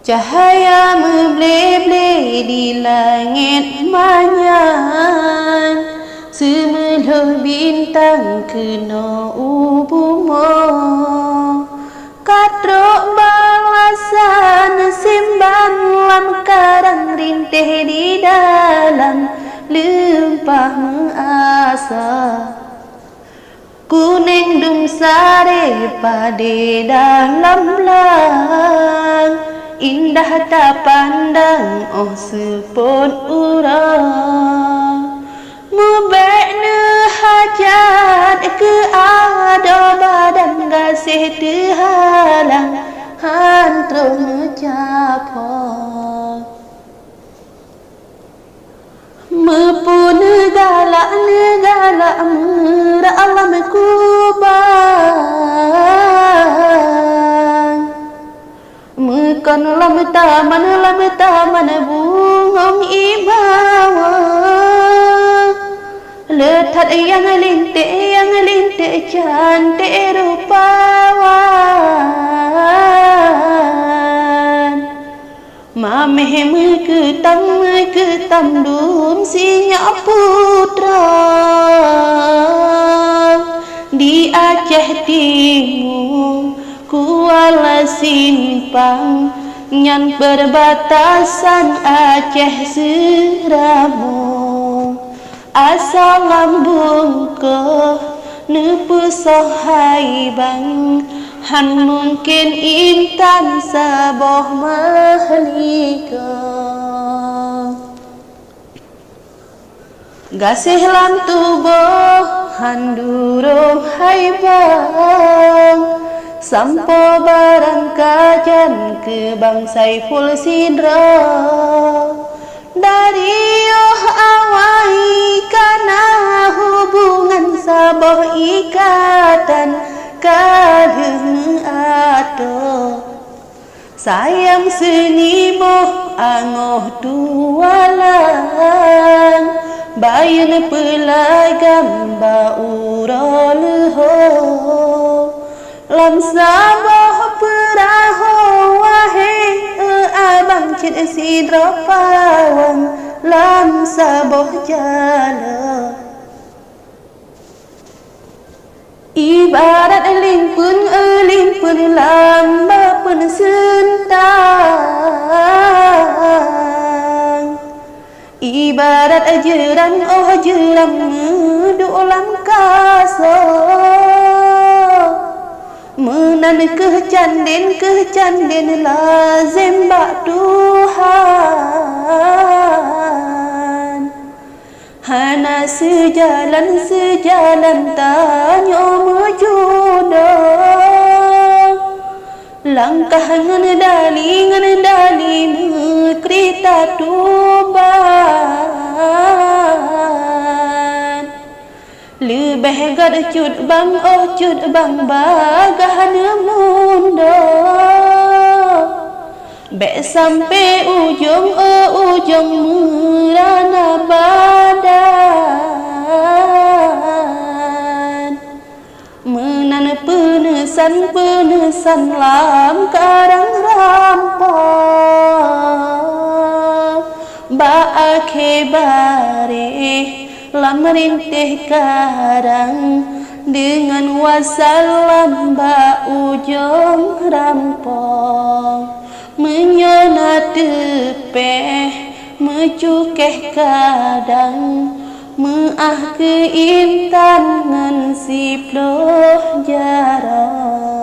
Cahaya membleh-bleh di langit manyan, semeluh bintang kena ubumo. Katrok balasan simban lam karang rintih di dalam lempah measa. Kuning dum sare pade dalam lang, indah tak pandang oh sepon urang. Mubekne hajat ke ada badan gasih terhalang, hantro ngecapa. Mepun galak merah alam kubang. Mekan lam taman bungong ibawa. Letat yang lintik cantik rupawan. Mameh meketam dum sinyak putra di Aceh Timur, Kuala Simpang, nyan perbatasan Aceh Serabung. Asal lambung ke nepesoh hai bang, han mungkin intan saboh mahlika. Gasih lam tubuh handurung hai bang, sampo barang kajan ke bang Saiful Sidra. Dari awai kana hubungan saboh ikatan kadang ato. Sayang seniboh angoh tualang, bayan pelagam baura leho. Lam saboh peraho wahai abang cid sidra pawang, lam saboh jala. Ibarat limpun lamba pun sentang. Ibarat jerang medulam kaso. Menan kecandin lazim bak Tuhan. Hana sejalan tanyo mejodoh. Langkah ngendali kereta tuban. Lebih gad cut bang bagah mundo. Bek sampai ujung merana badan. Menan penesan lam karang rampok. Ba akhibare lam rintih karang, dengan wasalam ba ujung rampok. Menyona tepeh mecukeh kadang, meah ke intan ngan siploh jarang.